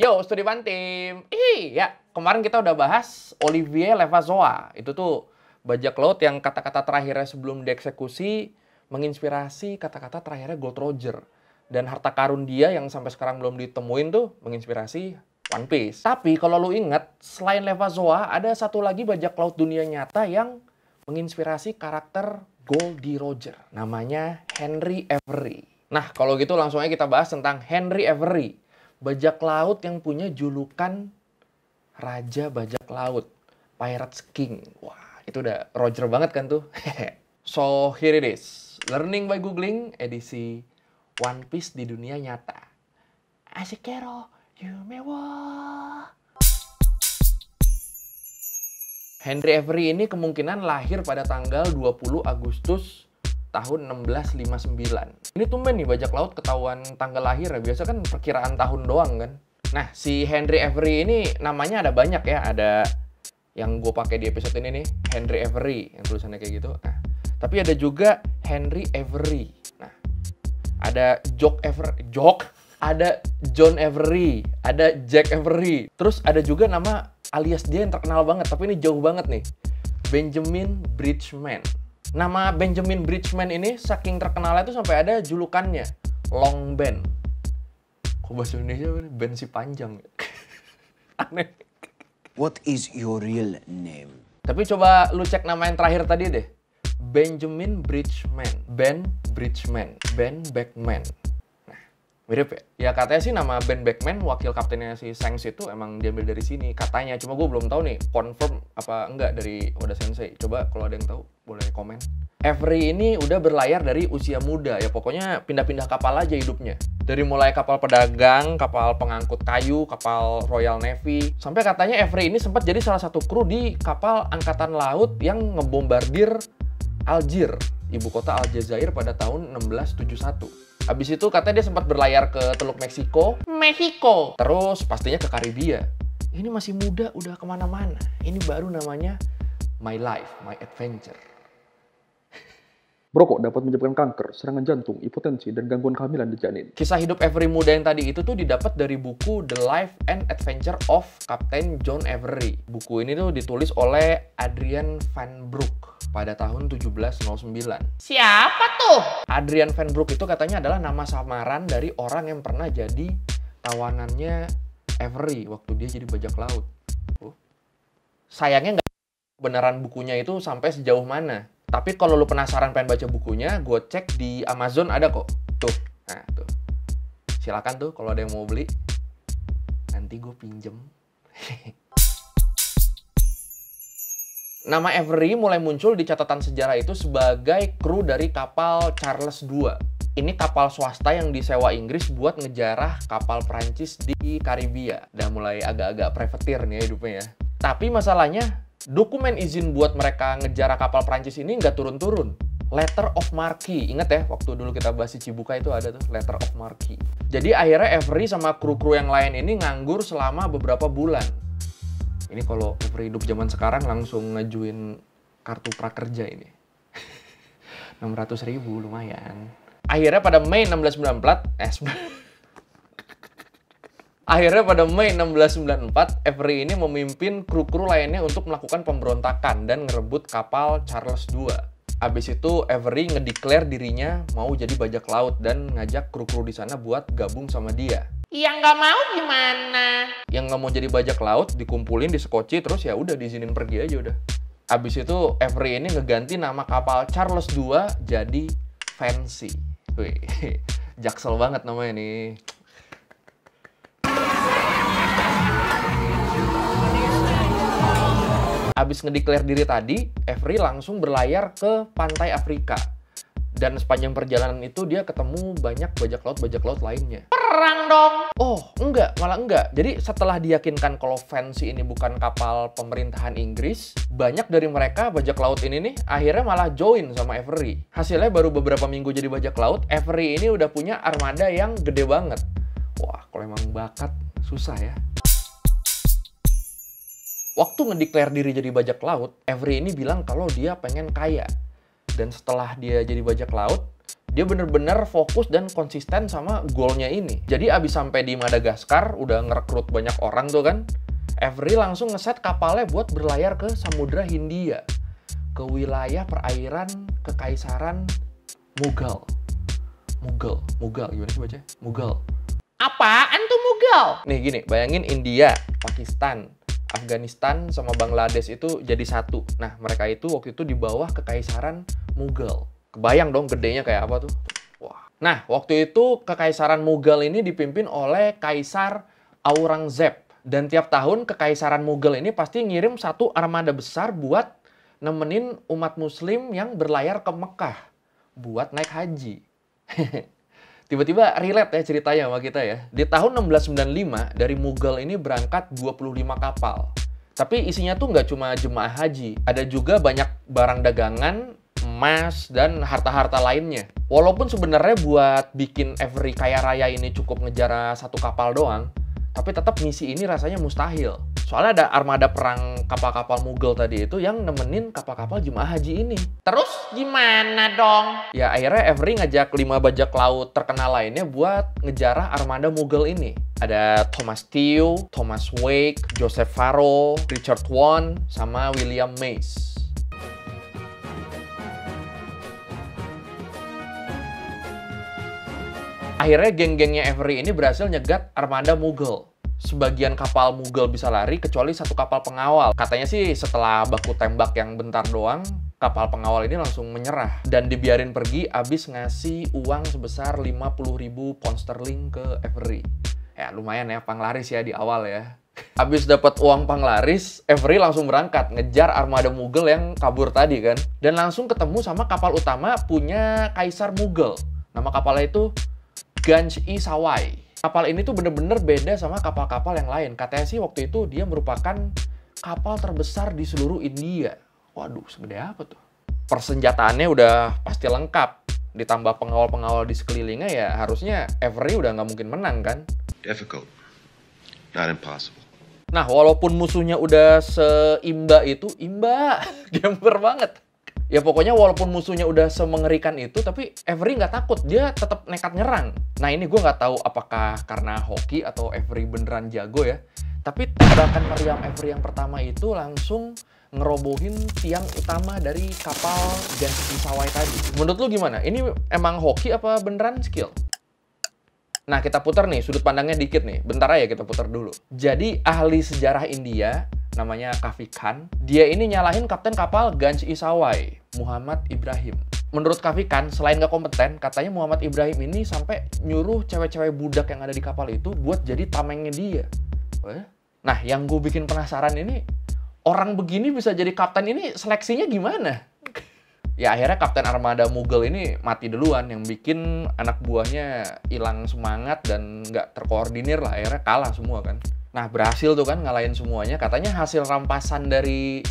Yo, studi Bantim. Ya, kemarin kita udah bahas Olivier Levazois. Itu tuh bajak laut yang kata-kata terakhirnya sebelum dieksekusi menginspirasi kata-kata terakhirnya Gold Roger. Dan harta karun dia yang sampai sekarang belum ditemuin tuh menginspirasi One Piece. Tapi kalau lu ingat, selain Levazois, ada satu lagi bajak laut dunia nyata yang menginspirasi karakter Goldie Roger. Namanya Henry Avery. Nah, kalau gitu langsung aja kita bahas tentang Henry Avery. Bajak laut yang punya julukan Raja Bajak Laut, Pirates King. Wah, itu udah Roger banget kan tuh. So, here it is. Learning by Googling, edisi One Piece di dunia nyata. Ashikero yume wa. Henry Avery ini kemungkinan lahir pada tanggal 20 Agustus tahun 1659. Ini tumben nih bajak laut ketahuan tanggal lahir ya. Biasa kan perkiraan tahun doang kan. Nah, si Henry Avery ini namanya ada banyak ya. Ada yang gue pakai di episode ini nih, Henry Avery yang tulisannya kayak gitu. Nah, tapi ada juga Henry Avery. Nah, ada ada John Avery, ada Jack Avery. Terus ada juga nama alias dia yang terkenal banget, tapi ini jauh banget nih. Benjamin Bridgman. Nama Benjamin Bridgman ini saking terkenalnya tuh sampai ada julukannya, Long Ben. Kok bahasa Indonesia Ben si panjang? Aneh. What is your real name? Tapi coba lu cek nama yang terakhir tadi deh. Benjamin Bridgman. Ben Bridgman. Ben Beckman. Nah, mirip ya? Ya katanya sih nama Ben Beckman, wakil kaptennya si Shanks itu emang diambil dari sini. Katanya, cuma gue belum tahu nih confirm apa enggak dari Oda Sensei. Coba kalau ada yang tahu boleh komen. Avery ini udah berlayar dari usia muda ya, pokoknya pindah-pindah kapal aja hidupnya. Dari mulai kapal pedagang, kapal pengangkut kayu, kapal Royal Navy, sampai katanya Avery ini sempat jadi salah satu kru di kapal angkatan laut yang ngebombardir Algier, ibu kota Aljazair pada tahun 1671. Habis itu katanya dia sempat berlayar ke Teluk Meksiko. Terus pastinya ke Karibia. Ini masih muda udah kemana-mana. Ini baru namanya My Life, My Adventure. Merokok dapat menyebabkan kanker, serangan jantung, hipotensi, dan gangguan kehamilan di janin. Kisah hidup Avery muda yang tadi itu tuh didapat dari buku The Life and Adventure of Captain John Avery. Buku ini tuh ditulis oleh Adrian Van Broek pada tahun 1709. Siapa tuh? Adrian Van Broek itu katanya adalah nama samaran dari orang yang pernah jadi tawanannya Avery waktu dia jadi bajak laut. Sayangnya nggak beneran bukunya itu sampai sejauh mana. Tapi kalau lu penasaran pengen baca bukunya, gue cek di Amazon ada kok. Tuh, nah tuh. Silakan tuh kalau ada yang mau beli. Nanti gue pinjem. Nama Avery mulai muncul di catatan sejarah itu sebagai kru dari kapal Charles II. Ini kapal swasta yang disewa Inggris buat ngejarah kapal Prancis di Karibia. Dan mulai agak-agak privateer nih hidupnya ya. Tapi masalahnya, dokumen izin buat mereka ngejarah kapal Prancis ini nggak turun-turun. Letter of Marque. Ingat ya, waktu dulu kita bahas di Cibuka itu ada tuh, Letter of Marque. Jadi akhirnya Avery sama kru-kru yang lain ini nganggur selama beberapa bulan. Ini kalau Avery hidup zaman sekarang langsung ngajuin kartu prakerja ini. 600.000 lumayan. Akhirnya pada Mei 1694, Avery ini memimpin kru-kru lainnya untuk melakukan pemberontakan dan ngerebut kapal Charles II. Abis itu Avery ngedeklar dirinya mau jadi bajak laut dan ngajak kru-kru di sana buat gabung sama dia. Yang nggak mau gimana? Yang nggak mau jadi bajak laut dikumpulin, disekoci, terus ya udah diizinin pergi aja udah. Abis itu Avery ini ngeganti nama kapal Charles II jadi Fancy. Wih, jaksel banget namanya nih. Abis ngedeklar diri tadi, Avery langsung berlayar ke pantai Afrika. Dan sepanjang perjalanan itu dia ketemu banyak bajak laut lainnya. Perang dong! Oh, malah enggak. Jadi setelah diyakinkan kalau Fancy ini bukan kapal pemerintahan Inggris, banyak dari mereka bajak laut ini nih akhirnya malah join sama Avery. Hasilnya baru beberapa minggu jadi bajak laut, Avery ini udah punya armada yang gede banget. Wah, kalau emang bakat, susah ya. Waktu ngedeklar diri jadi bajak laut, Avery ini bilang kalau dia pengen kaya. Dan setelah dia jadi bajak laut, Dia bener-bener fokus dan konsisten sama goalnya ini. Jadi abis sampai di Madagaskar, udah ngerekrut banyak orang tuh kan, Avery langsung ngeset kapalnya buat berlayar ke Samudra Hindia, ke wilayah perairan Kekaisaran Mughal. Mughal, gimana sih bacanya? Mughal. Apaan tuh Mughal? Nih gini, bayangin India, Pakistan, Afghanistan, sama Bangladesh itu jadi satu. Nah, mereka itu waktu itu di bawah Kekaisaran Mughal. Kebayang dong gedenya kayak apa tuh? Wah. Nah, waktu itu Kekaisaran Mughal ini dipimpin oleh Kaisar Aurangzeb. Dan tiap tahun Kekaisaran Mughal ini pasti ngirim satu armada besar buat nemenin umat muslim yang berlayar ke Mekah buat naik haji. Tiba-tiba relate ya ceritanya sama kita ya. Di tahun 1695 dari Mughal ini berangkat 25 kapal. Tapi isinya tuh nggak cuma jemaah haji. Ada juga banyak barang dagangan, emas, dan harta-harta lainnya. Walaupun sebenarnya buat bikin Avery kaya raya ini cukup ngejar satu kapal doang, tapi tetap misi ini rasanya mustahil. Soalnya ada armada perang kapal-kapal Mughal tadi itu yang nemenin kapal-kapal jemaah haji ini. Terus gimana dong? Ya akhirnya Avery ngajak 5 bajak laut terkenal lainnya buat ngejarah armada Mughal ini. Ada Thomas Tew, Thomas Wake, Joseph Farrow, Richard Swan, sama William Mace. Akhirnya geng-gengnya Avery ini berhasil nyegat armada Mughal. Sebagian kapal Mughal bisa lari kecuali satu kapal pengawal. Katanya sih setelah baku tembak yang bentar doang, kapal pengawal ini langsung menyerah. Dan dibiarin pergi abis ngasih uang sebesar 50.000 pound sterling ke Avery. Ya lumayan ya, panglaris ya di awal ya. Abis dapat uang panglaris, Avery langsung berangkat ngejar armada Mughal yang kabur tadi kan. Dan langsung ketemu sama kapal utama punya Kaisar Mughal. Nama kapalnya itu Ganj-i-Sawai. Kapal ini tuh bener-bener beda sama kapal-kapal yang lain. Katanya sih waktu itu dia merupakan kapal terbesar di seluruh India. Waduh, segede apa tuh? Persenjataannya udah pasti lengkap. Ditambah pengawal-pengawal di sekelilingnya ya harusnya Avery udah nggak mungkin menang kan? Difficult, not impossible. Nah, walaupun musuhnya udah seimba itu, gambler banget. Ya pokoknya walaupun musuhnya udah semengerikan itu, tapi Avery nggak takut, dia tetap nekat nyerang. Nah ini gue nggak tahu apakah karena hoki atau Avery beneran jago ya. Tapi tembakan meriam Avery yang pertama itu langsung ngerobohin tiang utama dari kapal Ganj-i-Sawai tadi. Menurut lu gimana? Ini emang hoki apa beneran skill? Nah kita putar nih, sudut pandangnya dikit nih. Bentar aja kita putar dulu. Jadi ahli sejarah India, namanya Kafi Khan, dia ini nyalahin kapten kapal Ganj-i-Sawai, Muhammad Ibrahim. Menurut Kafi Khan, selain nggak kompeten, katanya Muhammad Ibrahim ini sampai nyuruh cewek-cewek budak yang ada di kapal itu buat jadi tamengnya dia. Nah, yang gue bikin penasaran ini, orang begini bisa jadi kapten ini seleksinya gimana? Ya akhirnya kapten armada Mughal ini mati duluan, yang bikin anak buahnya hilang semangat dan nggak terkoordinir lah, akhirnya kalah semua kan. Nah berhasil tuh kan ngalahin semuanya. Katanya hasil rampasan dari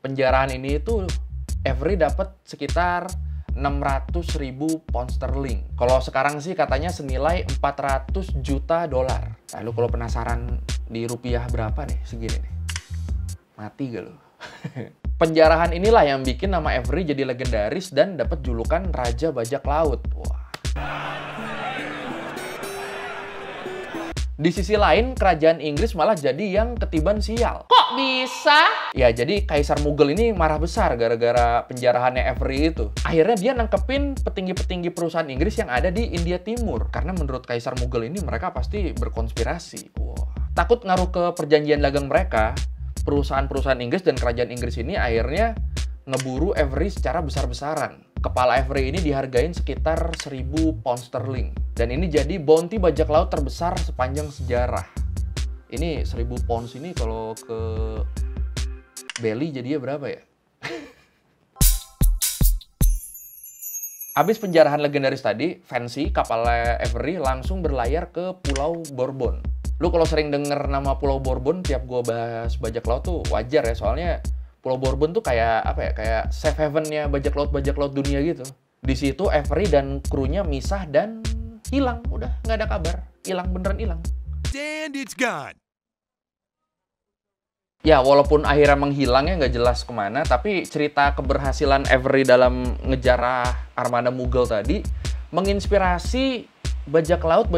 penjarahan ini itu Avery dapat sekitar 600.000 pound sterling. Kalau sekarang sih katanya senilai 400 juta dolar. Lalu kalau penasaran di rupiah berapa nih segini nih? Mati gak lo? Penjarahan inilah yang bikin nama Avery jadi legendaris dan dapat julukan Raja Bajak Laut. Wah. Di sisi lain, kerajaan Inggris malah jadi yang ketiban sial. Kok bisa? Ya, jadi Kaisar Mughal ini marah besar gara-gara penjarahannya Avery itu. Akhirnya dia nangkepin petinggi-petinggi perusahaan Inggris yang ada di India Timur. Karena menurut Kaisar Mughal ini mereka pasti berkonspirasi. Wah. Takut ngaruh ke perjanjian dagang mereka, perusahaan-perusahaan Inggris dan kerajaan Inggris ini akhirnya ngeburu Avery secara besar-besaran. Kepala Avery ini dihargain sekitar 1.000 pound sterling. Dan ini jadi bounty bajak laut terbesar sepanjang sejarah. Ini 1.000 pounds ini kalau ke Bali jadinya berapa ya? Abis penjarahan legendaris tadi, Fancy, kapalnya Avery, langsung berlayar ke Pulau Bourbon. Lu kalau sering denger nama Pulau Bourbon tiap gue bahas bajak laut tuh wajar ya, soalnya Pulau Bourbon tuh kayak apa ya? Kayak safe haven-nya bajak laut dunia gitu. Di situ Avery dan krunya misah dan hilang, udah nggak ada kabar, hilang beneran hilang. And it's gone. Ya walaupun akhirnya menghilangnya nggak jelas kemana, tapi cerita keberhasilan Avery dalam ngejarah armada Mughal tadi menginspirasi bajak laut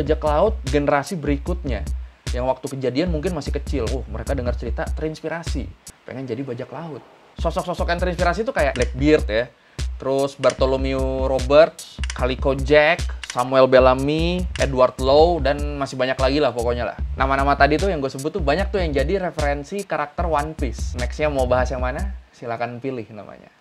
generasi berikutnya yang waktu kejadian mungkin masih kecil. Mereka dengar cerita terinspirasi, pengen jadi bajak laut. Sosok-sosok yang terinspirasi itu kayak Blackbeard ya, terus Bartholomew Roberts, Calico Jack, Samuel Bellamy, Edward Lowe, dan masih banyak lagi lah pokoknya lah. Nama-nama tadi tuh yang gue sebut tuh banyak tuh yang jadi referensi karakter One Piece. Nextnya mau bahas yang mana? Silakan pilih namanya.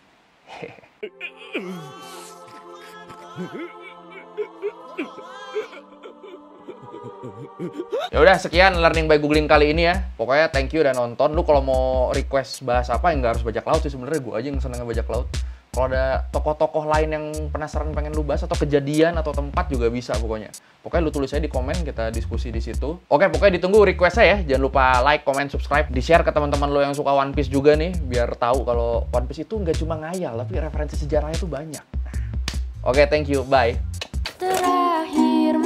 Ya udah, sekian learning by googling kali ini ya. Pokoknya thank you udah nonton. Lu kalau mau request bahas apa yang nggak harus bajak laut sih sebenarnya, gue aja yang seneng bajak laut. Kalau ada tokoh-tokoh lain yang penasaran pengen lu bahas atau kejadian atau tempat juga bisa pokoknya. Pokoknya lu tulis aja di komen, kita diskusi di situ. Oke, pokoknya ditunggu request-nya ya. Jangan lupa like, comment, subscribe, di-share ke teman-teman lu yang suka One Piece juga nih, biar tahu kalau One Piece itu nggak cuma ngayal, tapi referensi sejarahnya tuh banyak. Oke, thank you, bye. Terakhir